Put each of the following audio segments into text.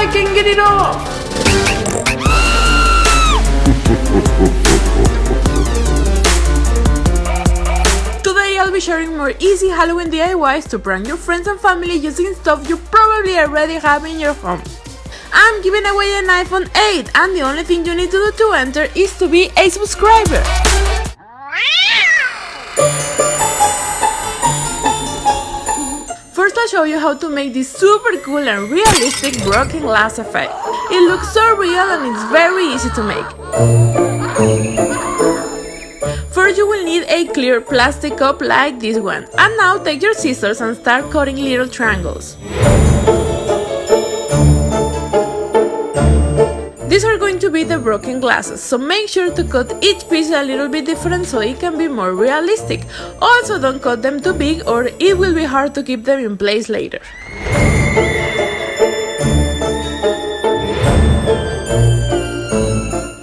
I can't get it off! Today I'll be sharing more easy Halloween DIYs to prank your friends and family using stuff you probably already have in your home. I'm giving away an iPhone 8 and the only thing you need to do to enter is to be a subscriber. First I'll show you how to make this super cool and realistic broken glass effect. It looks so real and it's very easy to make. First you will need a clear plastic cup like this one. And now take your scissors and start cutting little triangles. These are going to be the broken glasses, so make sure to cut each piece a little bit different so it can be more realistic. Also don't cut them too big or it will be hard to keep them in place later.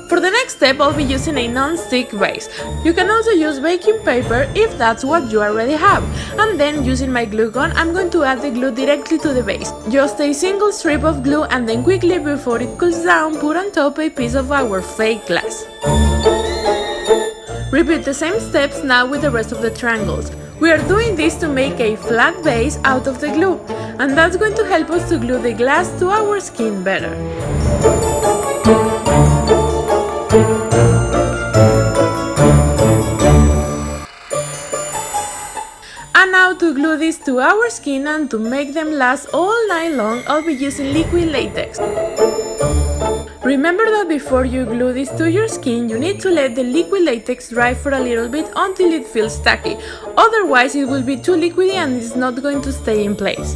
For the next step I'll be using a non-stick base. You can also use baking paper if that's what you already have. And then using my glue gun I'm going to add the glue directly to the base. Just a single strip of glue and then quickly before it cools down put on top a piece of our fake glass. Repeat the same steps now with the rest of the triangles. We are doing this to make a flat base out of the glue, and that's going to help us to glue the glass to our skin better. And now to glue this to our skin and to make them last all night long, I'll be using liquid latex. Remember that before you glue this to your skin, you need to let the liquid latex dry for a little bit until it feels tacky. Otherwise it will be too liquidy and it's not going to stay in place.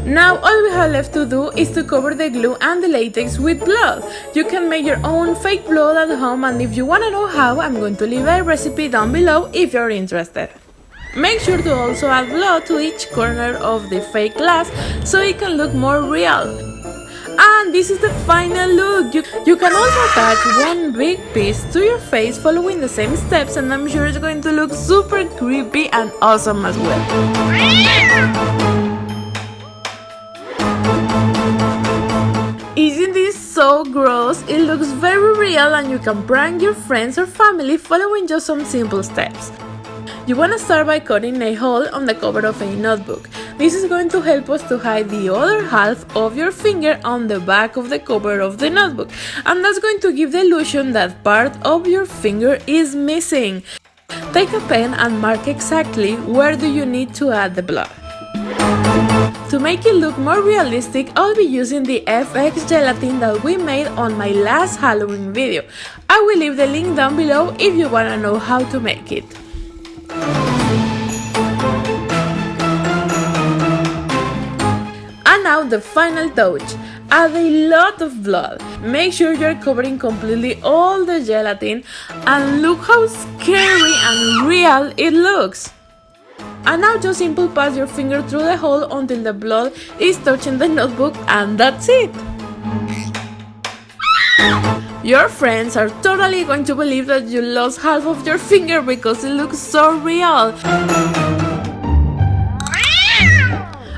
Now all we have left to do is to cover the glue and the latex with blood. You can make your own fake blood at home, and if you want to know how, I'm going to leave a recipe down below if you're interested. Make sure to also add blood to each corner of the fake glass so it can look more real. And this is the final look. You can also attach one big piece to your face following the same steps, and I'm sure it's going to look super creepy and awesome as well. Isn't this so gross? It looks very real and you can prank your friends or family following just some simple steps. You want to start by cutting a hole on the cover of a notebook. This is going to help us to hide the other half of your finger on the back of the cover of the notebook, and that's going to give the illusion that part of your finger is missing. Take a pen and mark exactly where do you need to add the blood. To make it look more realistic, I'll be using the FX gelatin that we made on my last Halloween video. I will leave the link down below if you want to know how to make it. And now the final touch. Add a lot of blood. Make sure you're covering completely all the gelatin, and look how scary and real it looks. And now just simply pass your finger through the hole until the blood is touching the notebook, and that's it! Your friends are totally going to believe that you lost half of your finger because it looks so real!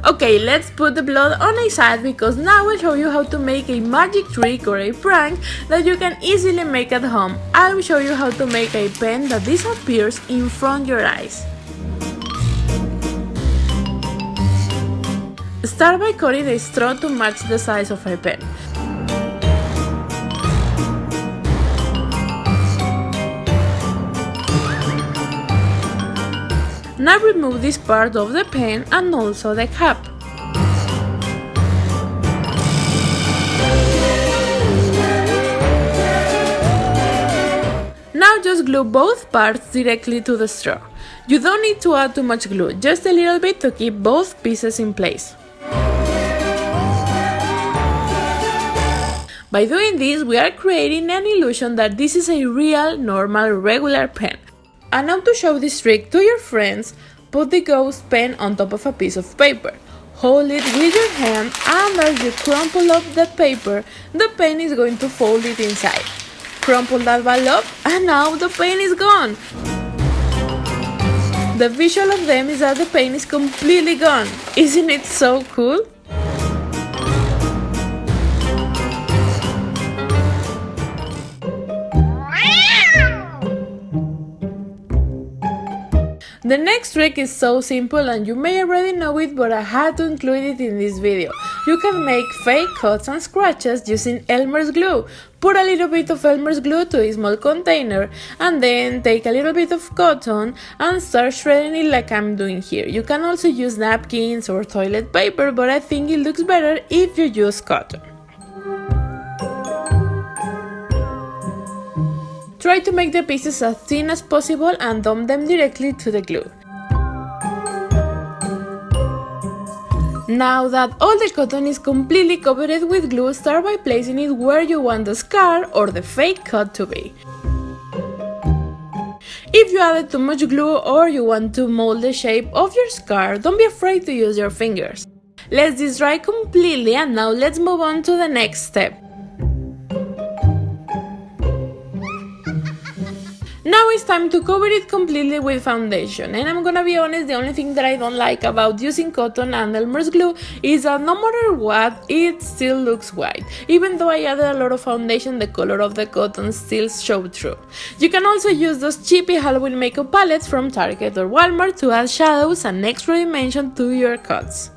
Okay, let's put the blood on a side because now I'll show you how to make a magic trick or a prank that you can easily make at home. I'll show you how to make a pen that disappears in front of your eyes. Start by cutting a straw to match the size of a pen. Now remove this part of the pen and also the cap. Now just glue both parts directly to the straw. You don't need to add too much glue, just a little bit to keep both pieces in place. By doing this, we are creating an illusion that this is a real, normal, regular pen. And now to show this trick to your friends, put the ghost pen on top of a piece of paper. Hold it with your hand, and as you crumple up the paper, the pen is going to fold it inside. Crumple that ball up, and now the pen is gone. The visual of them is that the paint is completely gone. Isn't it so cool? The next trick is so simple and you may already know it, but I had to include it in this video. You can make fake cuts and scratches using Elmer's glue. Put a little bit of Elmer's glue to a small container and then take a little bit of cotton and start shredding it like I'm doing here. You can also use napkins or toilet paper, but I think it looks better if you use cotton. Try to make the pieces as thin as possible and dump them directly to the glue. Now that all the cotton is completely covered with glue, start by placing it where you want the scar or the fake cut to be. If you added too much glue or you want to mold the shape of your scar, don't be afraid to use your fingers. Let this dry completely and now let's move on to the next step. Now it's time to cover it completely with foundation, and I'm gonna be honest, the only thing that I don't like about using cotton and Elmer's glue is that no matter what, it still looks white. Even though I added a lot of foundation, the color of the cotton still shows through. You can also use those cheapy Halloween makeup palettes from Target or Walmart to add shadows and extra dimension to your cuts.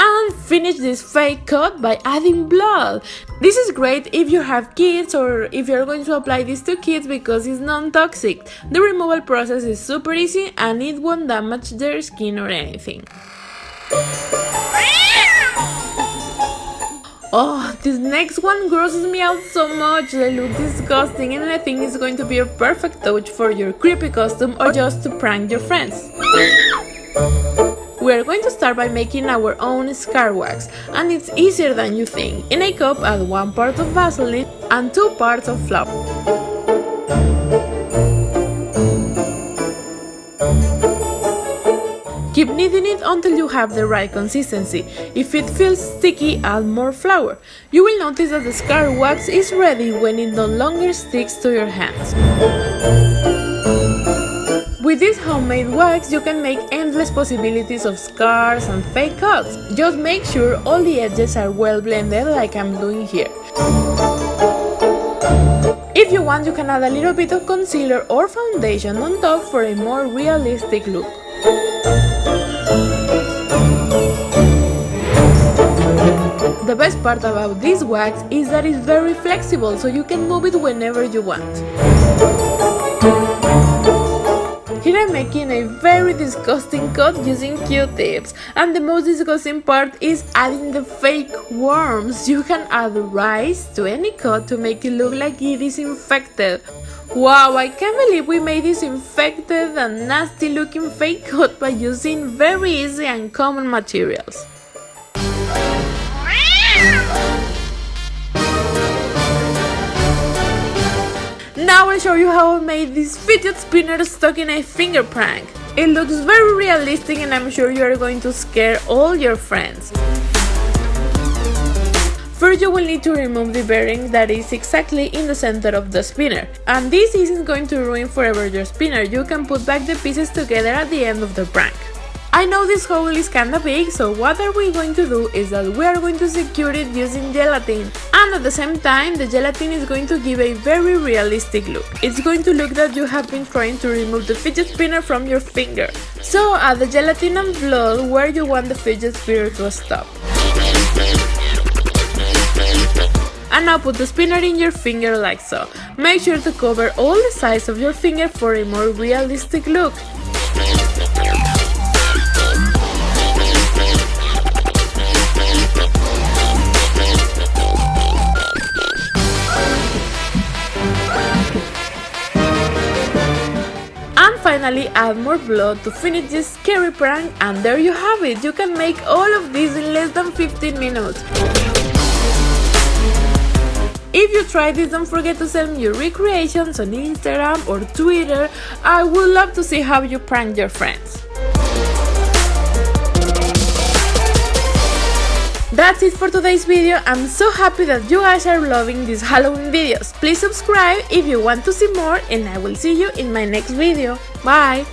And finish this fake cut by adding blood. This is great if you have kids or if you're going to apply this to kids because it's non-toxic. The removal process is super easy and it won't damage their skin or anything. Oh, this next one grosses me out so much. They look disgusting and I think it's going to be a perfect touch for your creepy costume or just to prank your friends. We are going to start by making our own scar wax, and it's easier than you think. In a cup, add 1 part of Vaseline and 2 parts of flour. Keep kneading it until you have the right consistency. If it feels sticky, add more flour. You will notice that the scar wax is ready when it no longer sticks to your hands. With this homemade wax, you can make endless possibilities of scars and fake cuts. Just make sure all the edges are well blended like I'm doing here. If you want, you can add a little bit of concealer or foundation on top for a more realistic look. The best part about this wax is that it's very flexible, so you can move it whenever you want. Here I'm making a very disgusting cut using Q-tips, and the most disgusting part is adding the fake worms. You can add rice to any cut to make it look like it is infected. Wow, I can't believe we made this infected and nasty looking fake cut by using very easy and common materials. Now I'll show you how I made this fidget spinner stuck in a finger prank. It looks very realistic and I'm sure you are going to scare all your friends. First you will need to remove the bearing that is exactly in the center of the spinner. And this isn't going to ruin forever your spinner, you can put back the pieces together at the end of the prank. I know this hole is kinda big, so what are we going to do is that we are going to secure it using gelatin. And at the same time, the gelatin is going to give a very realistic look. It's going to look that you have been trying to remove the fidget spinner from your finger. So add the gelatin and blood where you want the fidget spinner to stop. And now put the spinner in your finger like so. Make sure to cover all the sides of your finger for a more realistic look. Finally, add more blood to finish this scary prank, and there you have it. You can make all of this in less than 15 minutes. If you tried this, don't forget to send me your recreations on Instagram or Twitter. I would love to see how you prank your friends. That's it for today's video. I'm so happy that you guys are loving these Halloween videos. Please subscribe if you want to see more, and I will see you in my next video. Bye!